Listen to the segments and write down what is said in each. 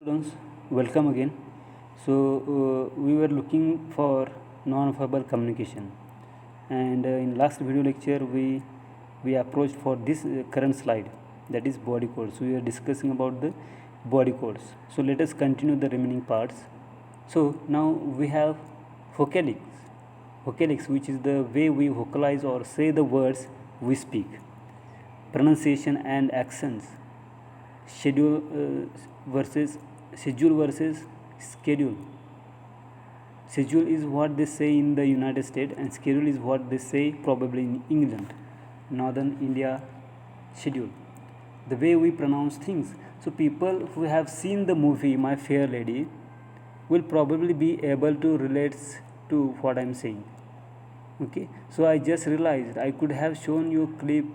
Students, welcome again. We were looking for non-verbal communication, and in last video lecture we approached for this current slide, that is body codes. We are discussing about the body codes. So let us continue the remaining parts. So now we have vocalics, which is the way we vocalize or say the words we speak, pronunciation and accents, schedule versus schedule. Schedule is what they say in the United States, and schedule is what they say probably in England, northern India. Schedule, the way we pronounce things. So people who have seen the movie My Fair Lady will probably be able to relate to what I'm saying. Okay, so I just realized I could have shown you a clip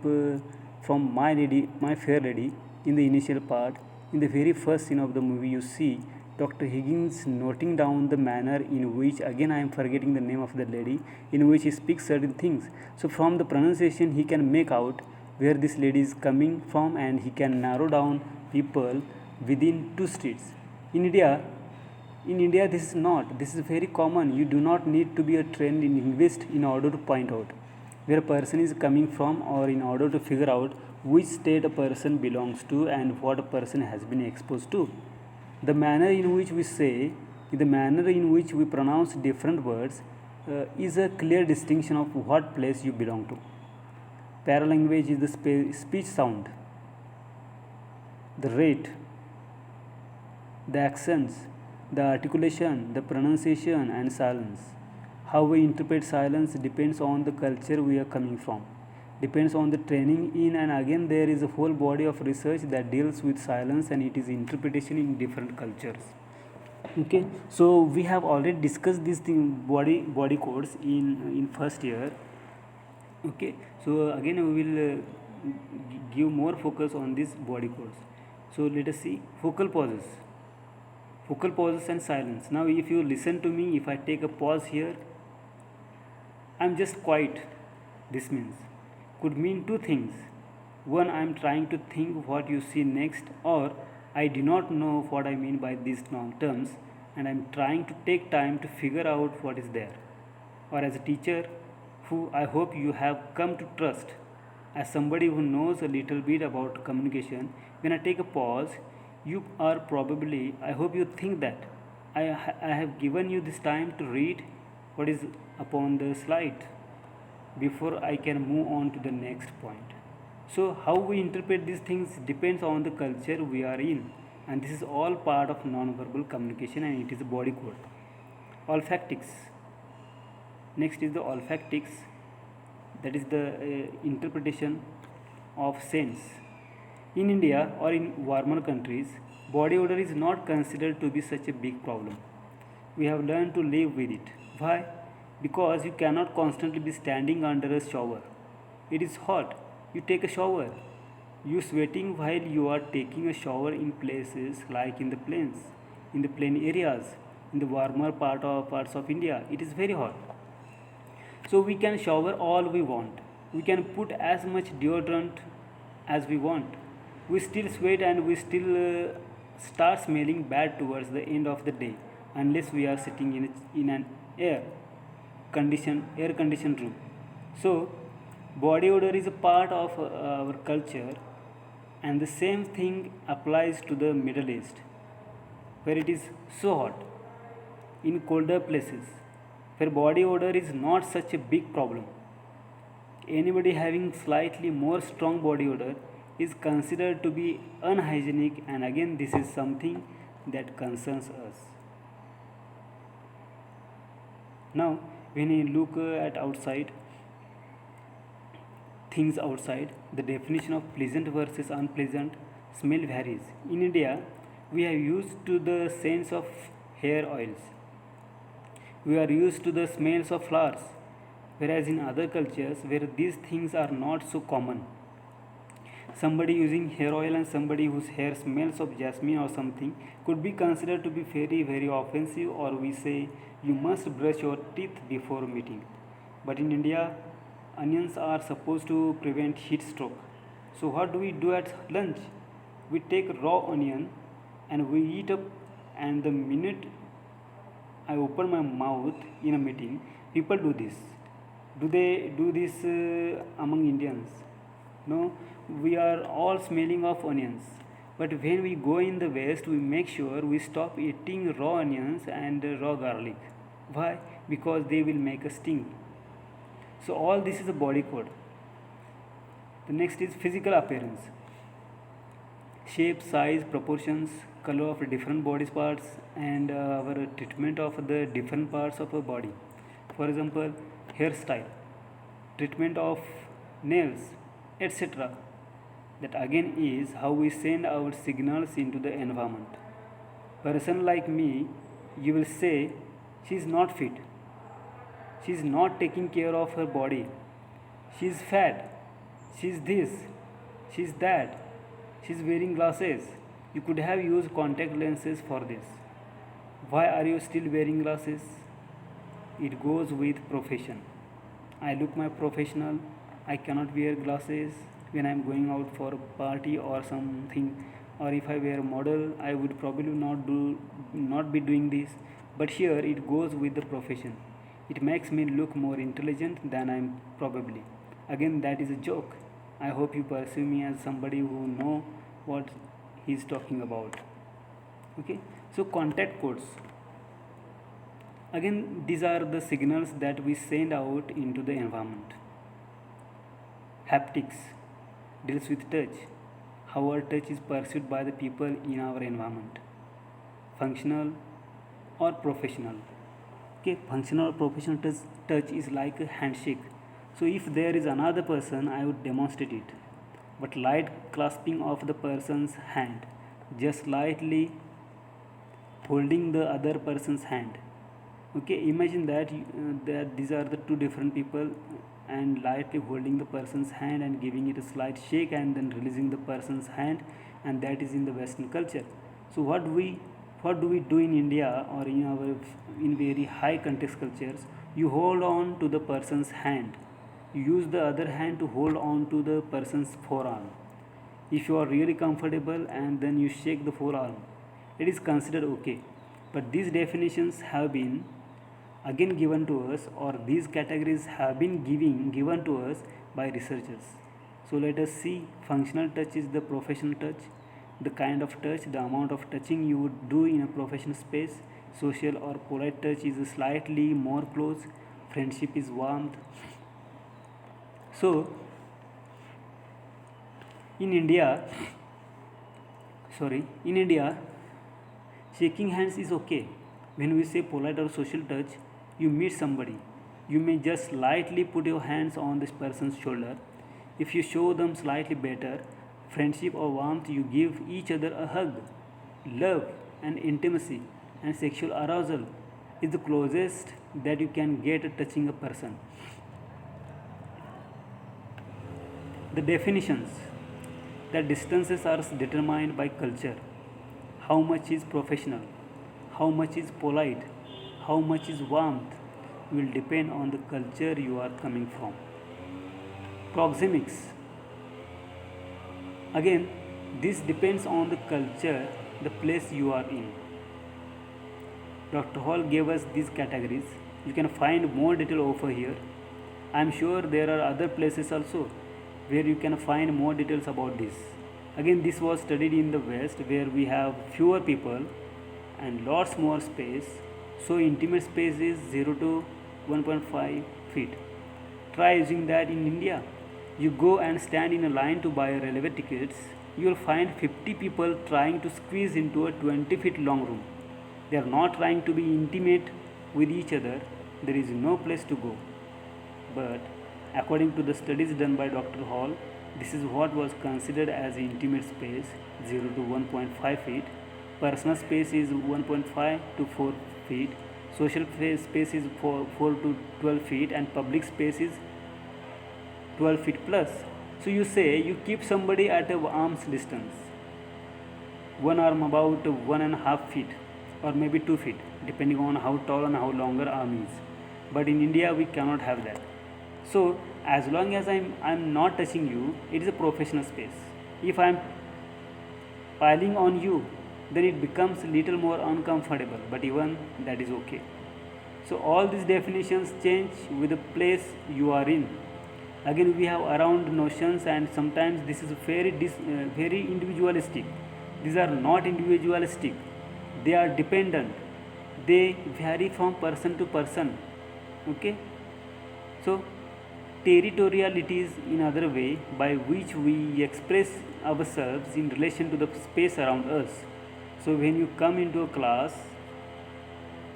from My Fair Lady. In the initial part, in the very first scene of the movie, you see Dr. Higgins noting down the manner in which, again I am forgetting the name of the lady, in which he speaks certain things. So from the pronunciation he can make out where this lady is coming from, and he can narrow down people within two streets. In India, this is not. This is very common. You do not need to be a trained linguist in order to point out where a person is coming from, or in order to figure out which state a person belongs to and what a person has been exposed to. The manner in which we say, the manner in which we pronounce different words is a clear distinction of what place you belong to. Paralanguage is the speech sound, the rate, the accents, the articulation, the pronunciation, and silence. How we interpret silence depends on the culture we are coming from, depends on the training in, and again there is a whole body of research that deals with silence and its interpretation in different cultures. Okay, so we have already discussed this thing, body codes in first year. Okay, so again we will give more focus on these body codes. So let us see focal pauses and silence. Now if you listen to me, if I take a pause here, I'm just quiet. This means could mean two things. One, I'm trying to think what you see next, or I do not know what I mean by these terms, and I'm trying to take time to figure out what is there. Or as a teacher who I hope you have come to trust, as somebody who knows a little bit about communication, when I take a pause, you are probably, I hope you think that I have given you this time to read what is upon the slide before I can move on to the next point. So how we interpret these things depends on the culture we are in, and this is all part of non-verbal communication, and it is a body code. Olfactics. Next is the olfactics, that is the interpretation of scents. In India or in warmer countries, body odor is not considered to be such a big problem. We have learned to live with it. Why? Because you cannot constantly be standing under a shower. It is hot. You take a shower. You sweating while you are taking a shower in places like in the plains, in the plain areas, in the warmer parts of India. It is very hot. So we can shower all we want. We can put as much deodorant as we want. We still sweat, and we still start smelling bad towards the end of the day, unless we are sitting in an air conditioned room. So body odor is a part of our culture, and the same thing applies to the Middle East, where it is so hot. In colder places, where body odor is not such a big problem, anybody having slightly more strong body odor is considered to be unhygienic, and again this is something that concerns us. Now when you look at things outside, the definition of pleasant versus unpleasant smell varies. In India, we are used to the scents of hair oils, we are used to the smells of flowers, whereas in other cultures where these things are not so common, somebody using hair oil and somebody whose hair smells of jasmine or something could be considered to be very offensive, or we say you must brush your teeth before meeting. But in India, onions are supposed to prevent heat stroke. So what do we do at lunch? We take raw onion and we eat up and the minute I open my mouth in a meeting, people do this. Do they do this among Indians? No, we are all smelling of onions. But when we go in the West, we make sure we stop eating raw onions and raw garlic. Why? Because they will make us sting. So, all this is a body code. The next is physical appearance: shape, size, proportions, color of different body parts, and our treatment of the different parts of our body. For example, hairstyle, treatment of nails, etc. That again is how we send our signals into the environment. Person like me, you will say, she is not fit, she is not taking care of her body, she is fat, she is this, she is that, she is wearing glasses. You could have used contact lenses for this. Why are you still wearing glasses? It goes with profession. I look my professional. I cannot wear glasses when I am going out for a party or something. Or if I wear a model, I would probably not be doing this. But here it goes with the profession. It makes me look more intelligent than I am probably. Again, that is a joke. I hope you perceive me as somebody who know what he is talking about. Okay, so contact codes. Again, these are the signals that we send out into the environment. Haptics deals with touch, how our touch is perceived by the people in our environment. Functional or professional. Okay, functional or professional touch is like a handshake. So if there is another person, I would demonstrate it. But light clasping of the person's hand, just lightly holding the other person's hand. Okay, imagine that these are the two different people, and lightly holding the person's hand and giving it a slight shake and then releasing the person's hand, and that is in the Western culture. So what do we do in India or in very high context cultures? You hold on to the person's hand. You use the other hand to hold on to the person's forearm. If you are really comfortable, and then you shake the forearm, it is considered okay. But these definitions have been again given to us, or these categories have been given to us by researchers. So let us see. Functional touch is the professional touch, the kind of touch, the amount of touching you would do in a professional space. Social or polite touch is slightly more close. Friendship is warmth. So in India, in India, shaking hands is okay. When we say polite or social touch, you meet somebody, you may just lightly put your hands on this person's shoulder. If you show them slightly better friendship or warmth, you give each other a hug. Love and intimacy and sexual arousal is the closest that you can get touching a person. The definitions: that distances are determined by culture. How much is professional? How much is polite? How much is warmth? Will depend on the culture you are coming from. Proxemics. Again, this depends on the culture, the place you are in. Dr. Hall gave us these categories. You can find more detail over here. I am sure there are other places also where you can find more details about this. Again, this was studied in the West, where we have fewer people and lots more space. So intimate space is 0 to 1.5 feet. Try using that in India. You go and stand in a line to buy railway tickets. You will find 50 people trying to squeeze into a 20 feet long room. They are not trying to be intimate with each other. There is no place to go. But according to the studies done by Dr. Hall, this is what was considered as intimate space, 0 to 1.5 feet. Personal space is 1.5 to 4 feet. Social space is 4 to 12 feet, and public space is 12 feet plus. So you say you keep somebody at an arm's distance, one arm about 1.5 feet or maybe 2 feet, depending on how tall and how longer arm is. But in India we cannot have that. So as long as I'm not touching you, it is a professional space. If I'm piling on you, then it becomes little more uncomfortable, but even that is okay. So all these definitions change with the place you are in. Again, we have around notions, and sometimes this is very individualistic. These are not individualistic; they are dependent. They vary from person to person. Okay, so territoriality is another way by which we express ourselves in relation to the space around us. So when you come into a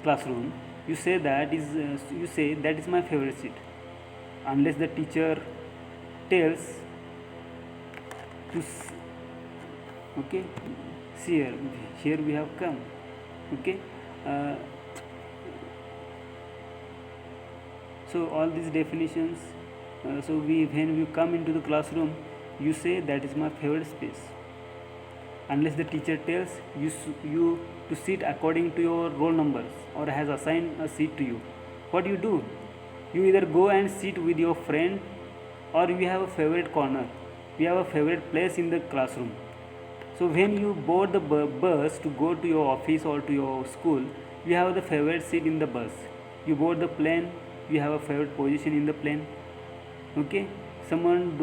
classroom, you say that is my favorite seat, unless the teacher tells to okay, see here we have come. Okay, uh, so all these definitions. So when you come into the classroom, you say that is my favorite space, unless the teacher tells you to sit according to your roll numbers or has assigned a seat to you. What do? You either go and sit with your friend, or you have a favorite corner. You have a favorite place in the classroom. So when you board the bus to go to your office or to your school, you have the favorite seat in the bus. You board the plane, you have a favorite position in the plane. Okay, someone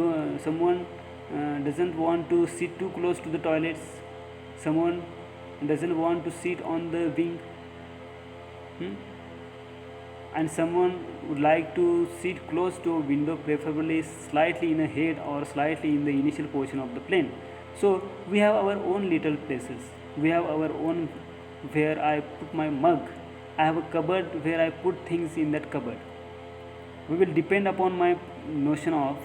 doesn't want to sit too close to the toilets. Someone doesn't want to sit on the wing. And someone would like to sit close to a window, preferably slightly in a head or slightly in the initial portion of the plane. So we have our own little places. We have our own where I put my mug. I have a cupboard where I put things in that cupboard. We will depend upon my notion of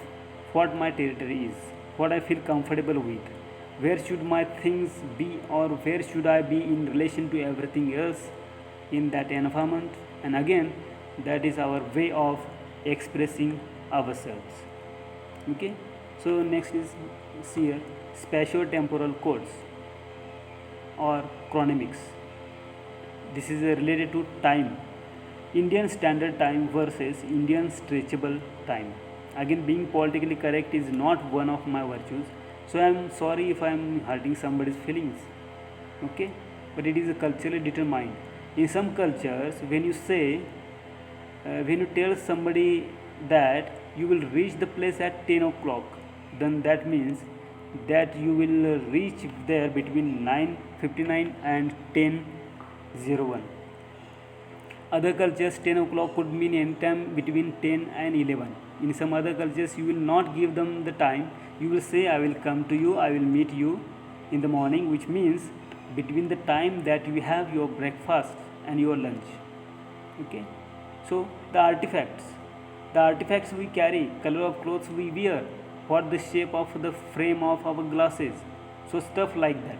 what my territory is, what I feel comfortable with, where should my things be, or where should I be in relation to everything else in that environment. And again, that is our way of expressing ourselves. Okay, so next is here spatio-temporal codes or chronemics. This is related to time, Indian standard time versus Indian stretchable time. Again, being politically correct is not one of my virtues, so I am sorry if I am hurting somebody's feelings. Okay, but it is culturally determined. In some cultures, when you tell somebody that you will reach the place at 10 o'clock, then that means that you will reach there between 9:59 and 10:01. Other cultures, 10 o'clock could mean any time between 10 and 11. In some other cultures, you will not give them the time. You will say, I will come to you, I will meet you in the morning, which means between the time that you have your breakfast and your lunch. Okay, so the artifacts we carry, color of clothes we wear, what the shape of the frame of our glasses, so stuff like that.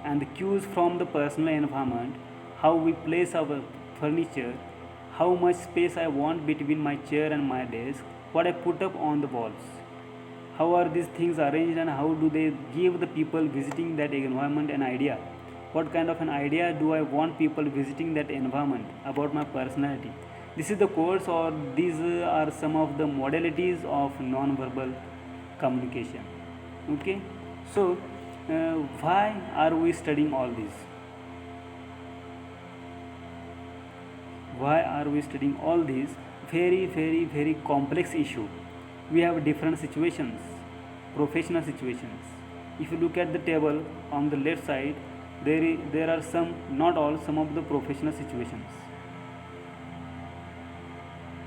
And the cues from the personal environment, how we place our furniture, how much space I want between my chair and my desk, what I put up on the walls. How are these things arranged, and how do they give the people visiting that environment an idea? What kind of an idea do I want people visiting that environment about my personality? This is the course, or these are some of the modalities of non-verbal communication. Okay, so why are we studying all this? Why are we studying all these very complex issue? We have different situations, professional situations. If you look at the table on the left side, there are some, not all, some of the professional situations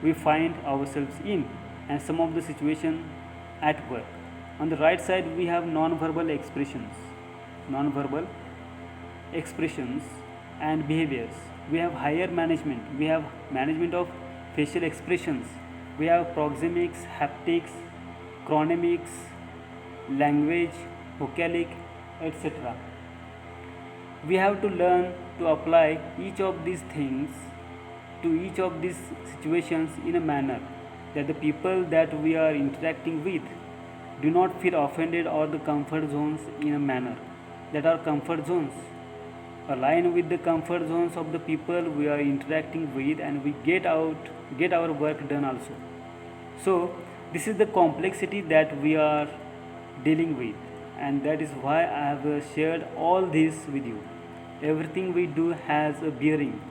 we find ourselves in, and some of the situation at work. On the right side, we have non-verbal expressions and behaviors. We have higher management, we have management of facial expressions, we have proxemics, haptics, chronemics, language, vocalic, etc. We have to learn to apply each of these things to each of these situations in a manner that the people that we are interacting with do not feel offended, or the comfort zones in a manner that our comfort zones align with the comfort zones of the people we are interacting with, and we get our work done also. So this is the complexity that we are dealing with, and that is why I have shared all this with you. Everything we do has a bearing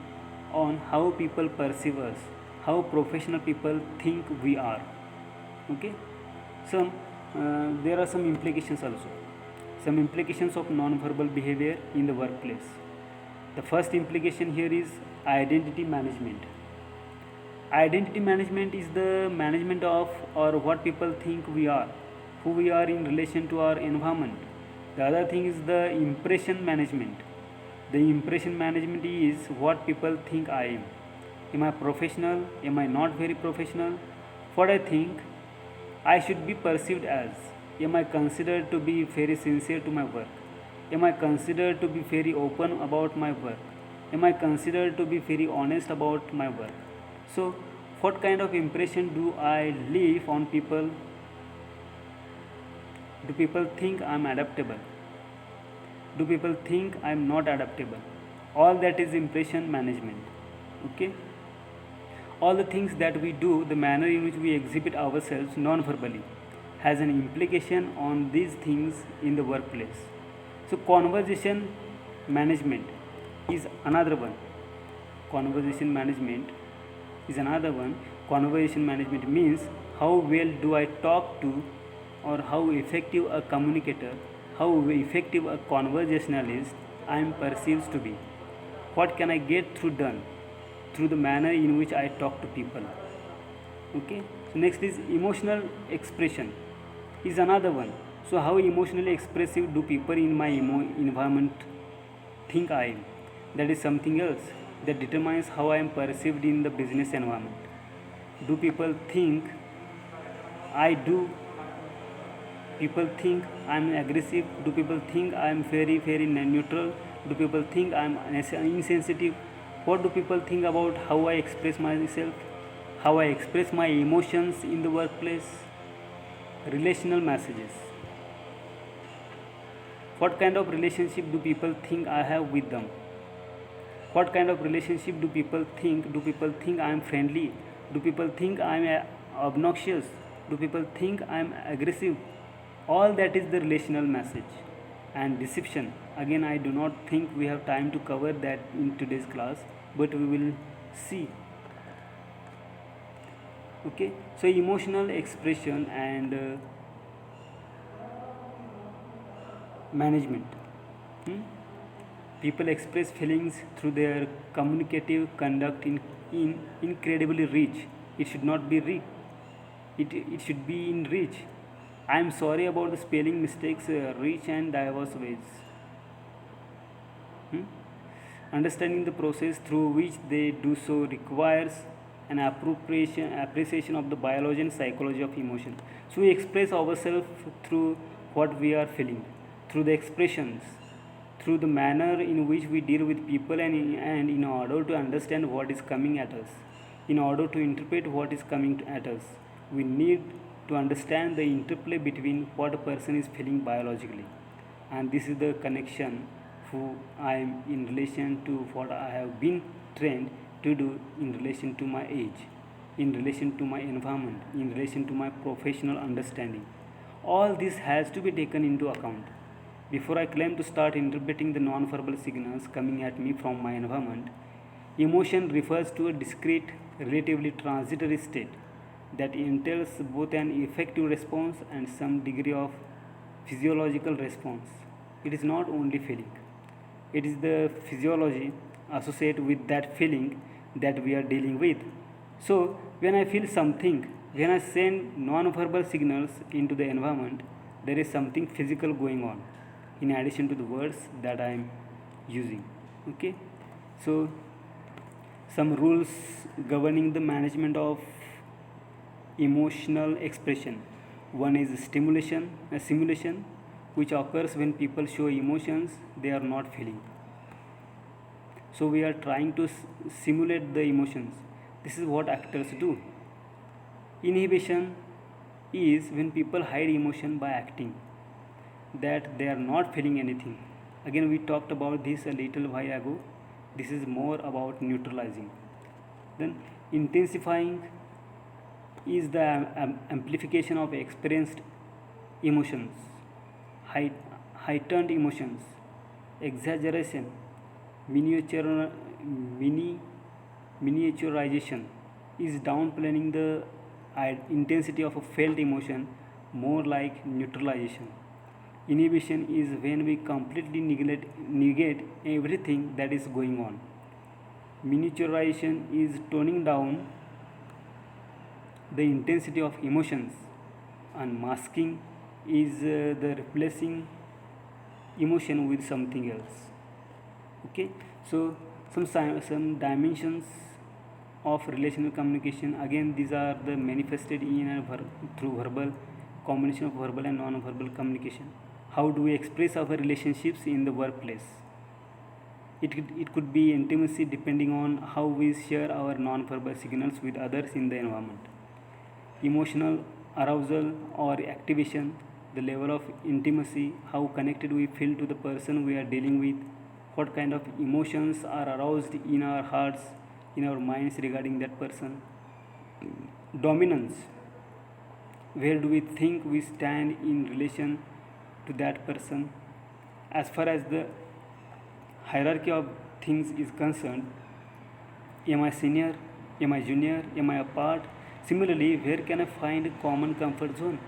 on how people perceive us, how professional people think we are. Okay, some there are some implications also. Some implications of non-verbal behavior in the workplace. The first implication here is identity management. Identity management is the management of or what people think we are, who we are in relation to our environment. The other thing is the impression management. The impression management is what people think I am. Am I professional? Am I not very professional? What I think I should be perceived as. Am I considered to be very sincere to my work? Am I considered to be very open about my work? Am I considered to be very honest about my work? So, what kind of impression do I leave on people? Do people think I am adaptable? Do people think I am not adaptable? All that is impression management. Okay? All the things that we do, the manner in which we exhibit ourselves non verbally, has an implication on these things in the workplace. So, conversation management is another one. Conversation management is another one. Conversation management means how well do I talk to, or how effective a communicator, how effective a conversationalist I am perceived to be. What can I get through done through the manner in which I talk to people. Okay. So next is emotional expression is another one. So how emotionally expressive do people in my environment think I am? That is something else that determines how I am perceived in the business environment. Do people think I do? People think I am aggressive? Do people think I am very neutral? Do people think I am insensitive? What do people think about how I express myself? How I express my emotions in the workplace? Relational messages. What kind of relationship do people think I have with them? What kind of relationship do people think? Do people think I am friendly? Do people think I am obnoxious? Do people think I am aggressive? All that is the relational message. And deception. Again, I do not think we have time to cover that in today's class, but we will see. Okay, so emotional expression and management. People express feelings through their communicative conduct in incredibly rich. It should not be rich. It should be in rich. I am sorry about the spelling mistakes, rich and diverse ways. Understanding the process through which they do so requires an appreciation of the biology and psychology of emotion. So we express ourselves through what we are feeling, through the expressions, through the manner in which we deal with people, and in order to understand what is coming at us, in order to interpret what is coming at us, we need to understand the interplay between what a person is feeling biologically, and this is the connection who I am in relation to what I have been trained to do in relation to my age, in relation to my environment, in relation to my professional understanding. All this has to be taken into account. Before I claim to start interpreting the non-verbal signals coming at me from my environment, emotion refers to a discrete, relatively transitory state that entails both an effective response and some degree of physiological response. It is not only feeling, it is the physiology associated with that feeling that we are dealing with. So, when I feel something, when I send non-verbal signals into the environment, there is something physical going on in addition to the words that I am using. Okay, so some rules governing the management of emotional expression. One is simulation, which occurs when people show emotions they are not feeling. So we are trying to simulate the emotions. This is what actors do. Inhibition is when people hide emotion by acting that they are not feeling anything. Again, we talked about this a little while ago. This is more about neutralizing. Then intensifying is the amplification of experienced emotions, heightened emotions, exaggeration, Miniature, mini, miniaturization is downplaying the intensity of a felt emotion, more like neutralization. Inhibition is when we completely negate everything that is going on. Miniaturization is toning down the intensity of emotions, and masking is the replacing emotion with something else. Okay, so some dimensions of relational communication. Again, these are the manifested in and through verbal, combination of verbal and non-verbal communication. How do we express our relationships in the workplace? It could be intimacy depending on how we share our non-verbal signals with others in the environment. Emotional arousal or activation, the level of intimacy, how connected we feel to the person we are dealing with, what kind of emotions are aroused in our hearts, in our minds regarding that person. Dominance, where do we think we stand in relation to that person. As far as the hierarchy of things is concerned, am I senior, am I junior, am I apart? Similarly, where can I find a common comfort zone?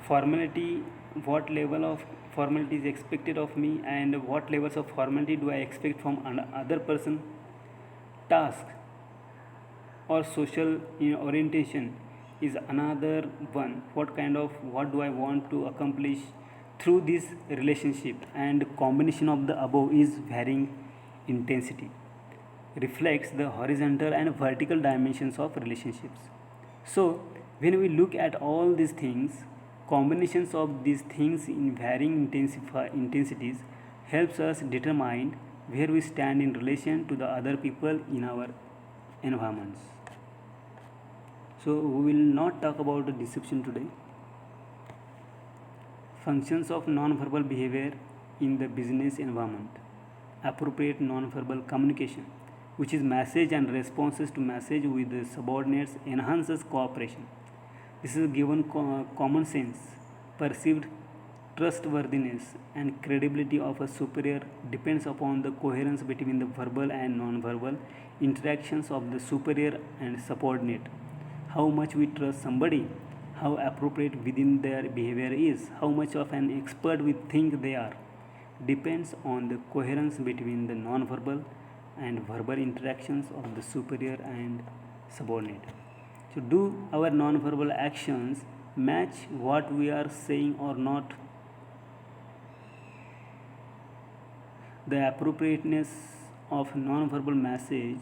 Formality, what level of formality is expected of me, and what levels of formality do I expect from another person. Task or social orientation is another one. What do I want to accomplish through this relationship? And combination of the above is varying intensity, reflects the horizontal and vertical dimensions of relationships. So when we look at all these things, combinations of these things in varying intensities helps us determine where we stand in relation to the other people in our environments. So we will not talk about the deception today. Functions of non-verbal behavior in the business environment. Appropriate non-verbal communication, which is message and responses to message with the subordinates, enhances cooperation. This is given common sense, perceived trustworthiness and credibility of a superior depends upon the coherence between the verbal and non-verbal interactions of the superior and subordinate. How much we trust somebody, how appropriate within their behavior is, how much of an expert we think they are, depends on the coherence between the non-verbal and verbal interactions of the superior and subordinate. So, do our non-verbal actions match what we are saying or not? The appropriateness of non-verbal message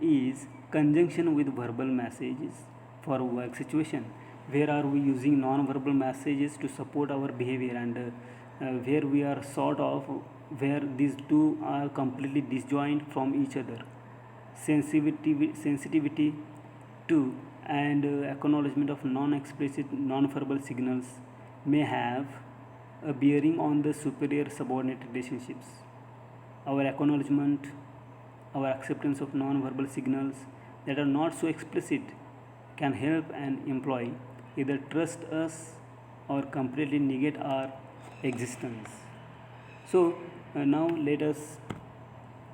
is conjunction with verbal messages for work situation. Where are we using non-verbal messages to support our behavior, and where we are sort of where these two are completely disjoint from each other. Sensitivity to and acknowledgement of non-explicit non-verbal signals may have a bearing on the superior subordinate relationships. Our acknowledgement, our acceptance of non-verbal signals that are not so explicit can help an employee either trust us or completely negate our existence. So now let us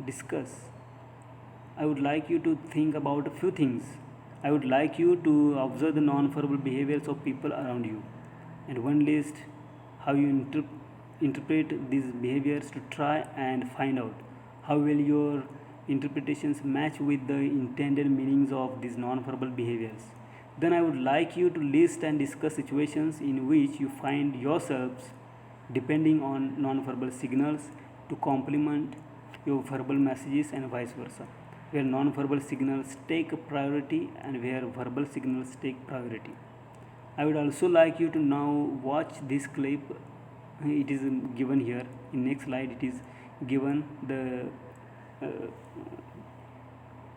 discuss. I would like you to think about a few things. I would like you to observe the non-verbal behaviors of people around you, and one list how you interpret these behaviors to try and find out how will your interpretations match with the intended meanings of these non-verbal behaviors. Then I would like you to list and discuss situations in which you find yourselves depending on non-verbal signals to complement your verbal messages, and vice versa, where non-verbal signals take a priority and where verbal signals take priority. I would also like you to now watch this clip. It is given here in next slide. It is given the uh,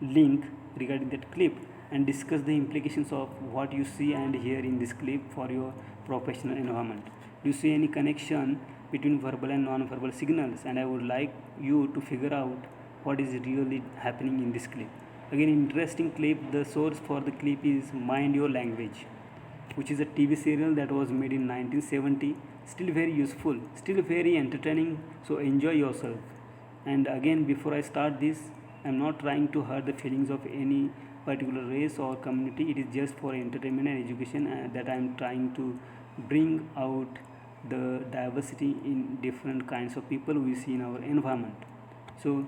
link regarding that clip, and discuss the implications of what you see and hear in this clip for your professional environment. Do you see any connection between verbal and non-verbal signals? And I would like you to figure out what is really happening in this clip. Again, interesting clip. The source for the clip is Mind Your Language, which is a TV serial that was made in 1970. Still very useful, still very entertaining. So enjoy yourself. And again, before I start this, I'm not trying to hurt the feelings of any particular race or community. It is just for entertainment and education that I'm trying to bring out the diversity in different kinds of people we see in our environment. So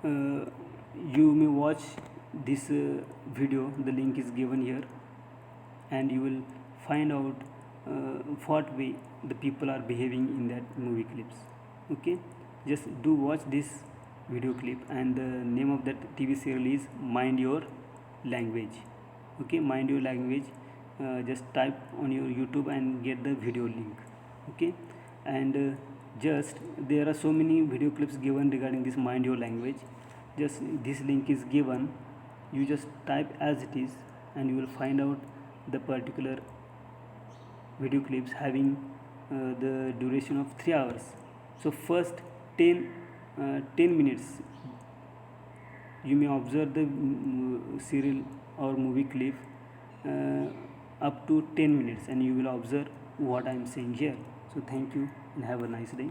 uh, you may watch this video, the link is given here, and you will find out what way the people are behaving in that movie clips. Okay, just do watch this video clip, and the name of that TV serial is Mind Your Language. Okay, Mind Your Language. Just type on your YouTube and get the video link. Okay, and just there are so many video clips given regarding this Mind Your Language. Just this link is given, you just type as it is, and you will find out the particular video clips having the duration of 3 hours. So first 10 minutes you may observe the serial or movie clip uh, up to 10 minutes, and you will observe what I am saying here. So thank you and have a nice day.